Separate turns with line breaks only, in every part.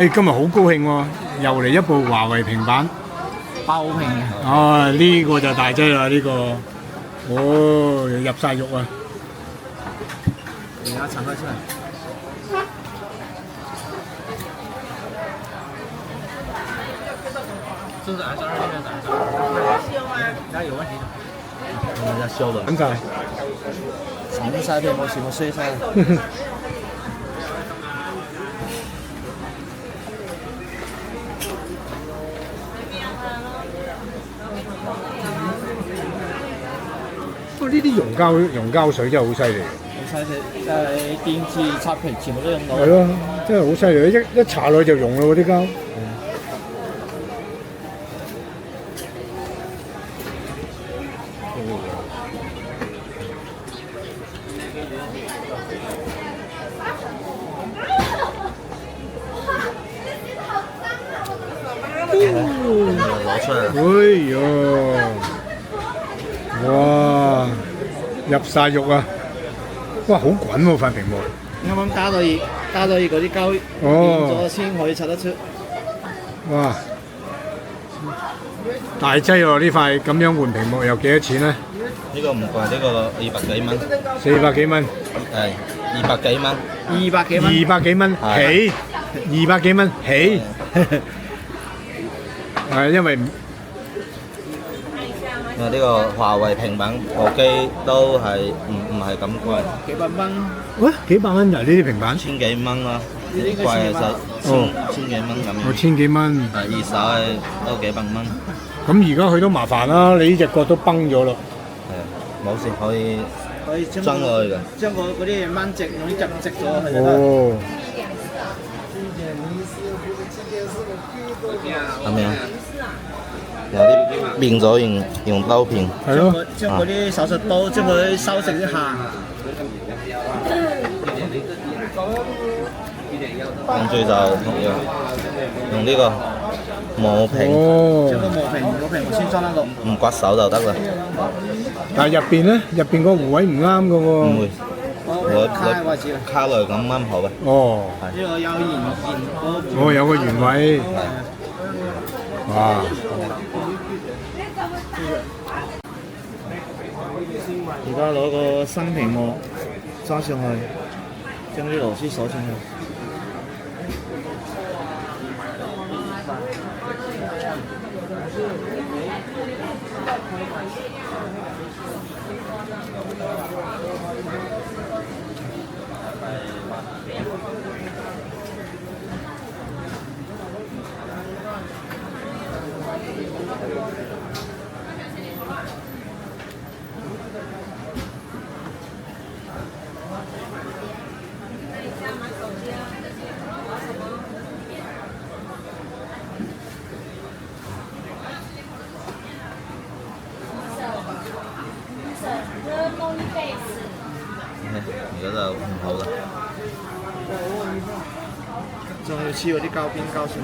誒，今日好高興喎，又嚟一部華為平板。
爆屏
哦，呢個就大劑啦，呢個。哦，入晒肉啊！
而家拆開出嚟。是不是按照2那边来？那有问题的。人家修的。
咁就係。
橙晒屏幕全部碎晒。
不過呢啲溶膠水真係好犀利。
好犀利，電池插皮全部都用到。
係咯，真係好犀利，一搽落去就溶咯喎啲膠。
攞出嚟。
哎呀！哇！入晒肉啊！哇，好滾喎塊屏幕。
啱啱加到熱嗰啲膠變咗先可以拆得出。
哇！大劑喎！呢塊咁樣換屏幕又幾多錢咧？
呢個唔貴，呢個200幾蚊。
400幾蚊。
係200幾蚊。
200幾蚊。
200幾蚊起，200幾蚊起。係因為
呢個華為平板部機都係唔係咁貴，
幾百蚊。
喂，幾百蚊啊？呢啲平板
千幾蚊啦，貴其實千幾蚊咁樣。
千幾蚊。
二手都幾百蚊。
咁而家佢都麻煩啦，你呢隻角都崩咗咯。
係冇事可以裝落去嘅。
將嗰啲嘢掹直，用啲夾直咗佢就得。
哦。
咁樣。有啲變咗用刀片，
係咯，
將嗰啲手術刀將佢收直啲下，
跟住就用呢個磨平，
將個磨平先裝得落，
唔刮手就得啦。
但係入邊咧，入邊個弧位唔啱嘅喎，
唔會，
我卡位置啦，
卡落咁啱好嘅。
哦，
呢個有圓
哦有個圓位，哇！
而家攞個新屏幕裝上去，將啲螺絲鎖上去。
而家就唔好啦。
仲要黐嗰啲膠邊膠上去。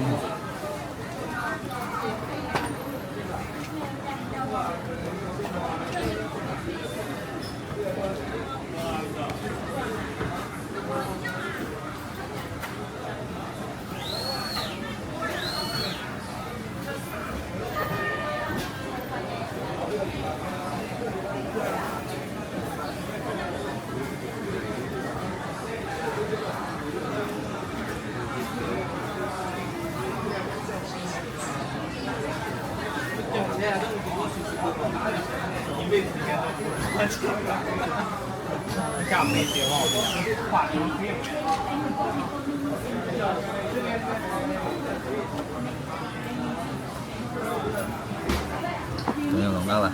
咁樣就得啦。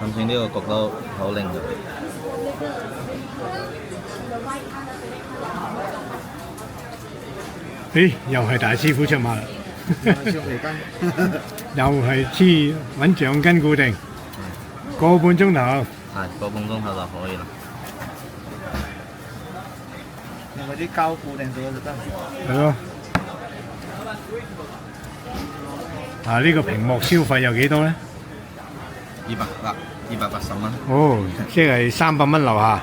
咁先呢個焗都好靚嘅。
咦，又係大師傅出馬啦！又係揾橡筋固定，個半鐘頭。
係個半鐘頭就可以啦。
用嗰啲膠固定咗就得。
係咯。啊，呢個屏幕消費有幾多咧
？280蚊。
哦，即係300蚊樓下。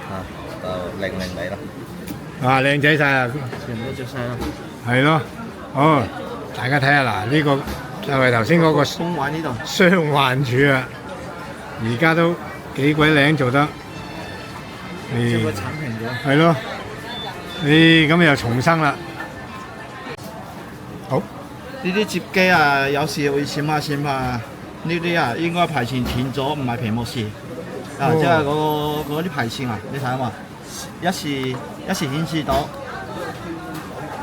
就零零尾啦。
啊，靚仔晒啊！
全部着晒啦。
係咯，哦，大家睇下嗱，呢個就係頭先嗰個
公位呢度。
雙環柱啊，而家都幾鬼靚做得。
即係個剷平咗。
係咯，咁又重生啦。好，
呢啲接機啊，有時會閃下閃下。呢啲啊，應該排線斷咗，唔係屏幕線。啊，即係嗰啲排線啊，你睇下嘛，一時顯示到，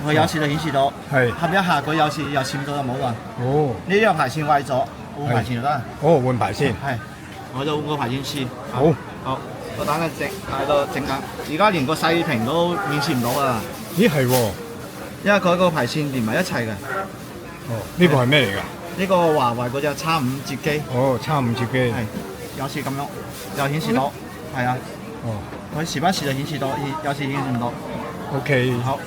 佢有時就顯示到，
係
合一下佢有時又閃咗就冇啦。
哦，
呢啲有排線壞咗，換排線就得。
哦，換排先。
係，我就換個排線先。
好，
好，我等佢整喺度整緊。而家連個細屏都顯示唔到啊！
咦係喎，
因為佢個排線連埋一齊嘅。
哦，呢個係咩嚟㗎？
呢個華為嗰隻X5摺機。
哦，X5摺機。
係，有時咁樣又顯示到，係啊。
哦，
佢時不時就顯示到，有時顯示唔到。
OK。
好。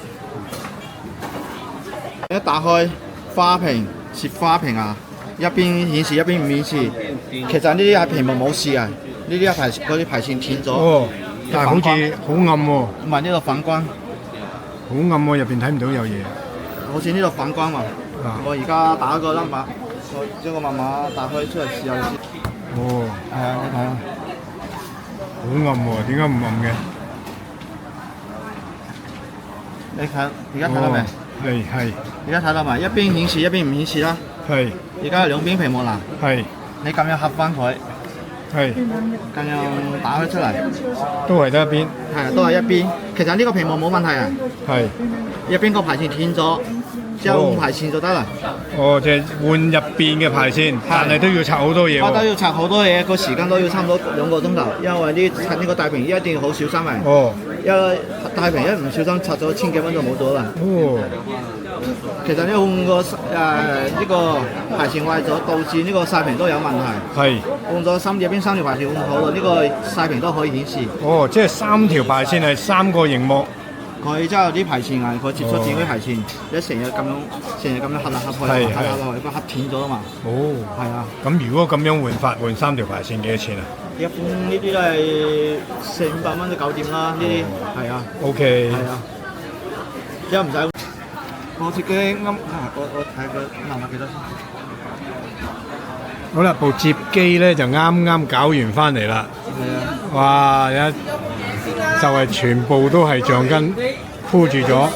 一打開花屏、攝花屏啊，一邊顯示一邊唔顯示。其實呢啲係屏幕冇事啊，呢啲係嗰啲排線斷咗。
哦，但係好似好暗喎。
唔係呢度反光。
好暗喎，入邊睇唔到有嘢。
好似呢度反光喎。我而家打個 number， 我將個密碼打開出嚟試下先。
哦。
係啊，你睇下。
好暗喎，點解唔暗嘅？
你睇，而家睇到未？
係。
而家睇到未？一邊顯示一邊唔顯示啦。
係。
而家兩邊屏幕啦。
係。
你咁樣合翻佢。
係。
咁樣打開出嚟。
都係得一邊。
係，都係一邊。其實呢個屏幕冇問題啊。
係。
入邊個排線斷咗，之後換排線就得啦。
哦，即係換入邊嘅排線，但係都要拆好多嘢喎。
我都要拆好多嘢，個時間都要差唔多2個鐘頭，因為拆呢個大屏一定要好小心嘅。
哦。
因為大屏一唔小心拆咗千幾蚊就冇咗啦。
哦。
其實呢換個呢個排線壞咗，導致呢個細屏都有問題。
係。
換咗入邊3條排線換好啦，呢個細屏都可以顯示。
哦，即係3條排線係3個熒幕。
佢之後啲排線啊，佢接觸電嗰啲排線，一成日咁樣合嚟合去，合落去，個合斷咗啊嘛。
哦，係啊。咁如果咁樣換法，換3條排線幾多錢啊？
一般呢啲都係400-500蚊都搞掂啦，呢啲係啊。
OK。
係啊。之後唔使。我自己我睇佢能力幾多先。
好啦，部摺機咧就啱啱搞完翻嚟啦。
係啊。
哇！就係全部都係橡筋箍住咗。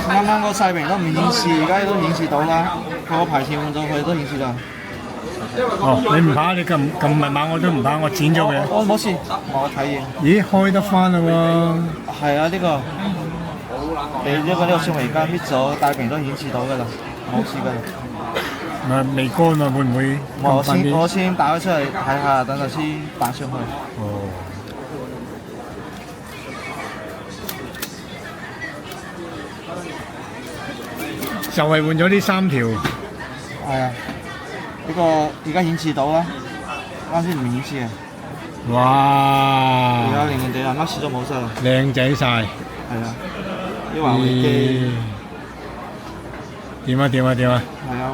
啱啱個細屏都唔顯示，而家都顯示到啦。個排線換咗佢都顯示啦。
哦，你唔怕？你撳密碼我都唔怕，我剪咗佢。
我冇事，我睇嘢。
咦，開得翻啦喎！
係啊，呢個你呢個小眉間搣咗，大屏都顯示到㗎啦，冇事㗎啦。
唔係未乾啊，會唔會？
我先打咗出嚟睇下，等陣先擺上去。
哦。就係換咗呢3條。
係啊，呢個而家顯示到啦，啱先唔顯示嘅。
哇！
而家零零地啦，乜事都冇晒啦。
靚仔晒。
係啊，啲華為機。點啊？係啊，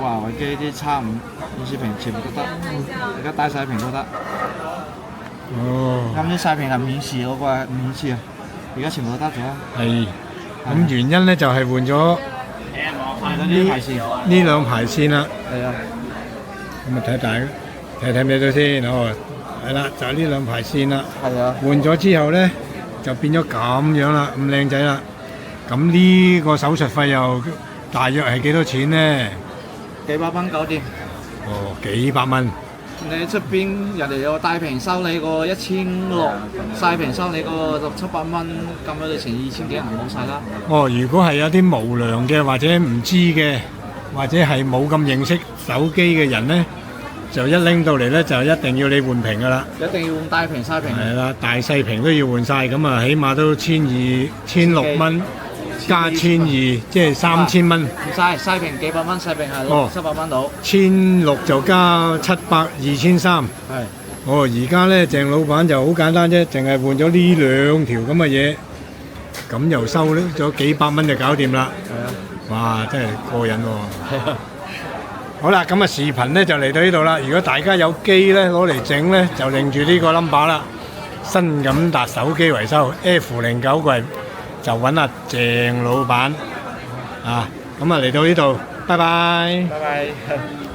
華為機啲X5顯示屏全部都得，而家大細屏都得。
哦。
啱啲細屏係唔顯示嗰個唔顯示啊，而家全部都得咗。
係。咁原因咧就係換咗呢兩排線啦。
係啊。
咁啊睇唔睇到先？哦，係啦，就係呢兩排線啦。
係啊。
換咗之後咧，就變咗咁樣啦，咁靚仔啦。咁呢個手術費又大約係幾多錢咧？
幾百蚊搞掂。
哦，幾百蚊。
你出邊人哋有大屏收你個1600，細屏收你個600-700蚊，咁樣就成2000幾人冇晒啦。
哦，如果係有啲無良嘅或者唔知嘅，或者係冇咁認識手機嘅人咧，就一拎到嚟咧就一定要你換屏噶啦。
一定要換大屏、細屏。
係啦，大細屏都要換晒，咁啊起碼都1200、1600蚊。加1200，即係3000蚊。
唔使，細屏幾百蚊，細屏係700蚊到。
1600就加700、2300。係。哦，而家咧鄭老闆就好簡單啫，淨係換咗呢兩條咁嘅嘢，咁又收咗幾百蚊就搞掂啦。係啊。哇，真係過癮喎。係啊。好啦，咁啊視頻咧就嚟到呢度啦。如果大家有機咧攞嚟整咧，就拎住呢個 number 啦。新錦達手機維修 F09櫃，就揾阿鄭老闆啊。咁啊嚟到呢度，拜拜。
拜拜。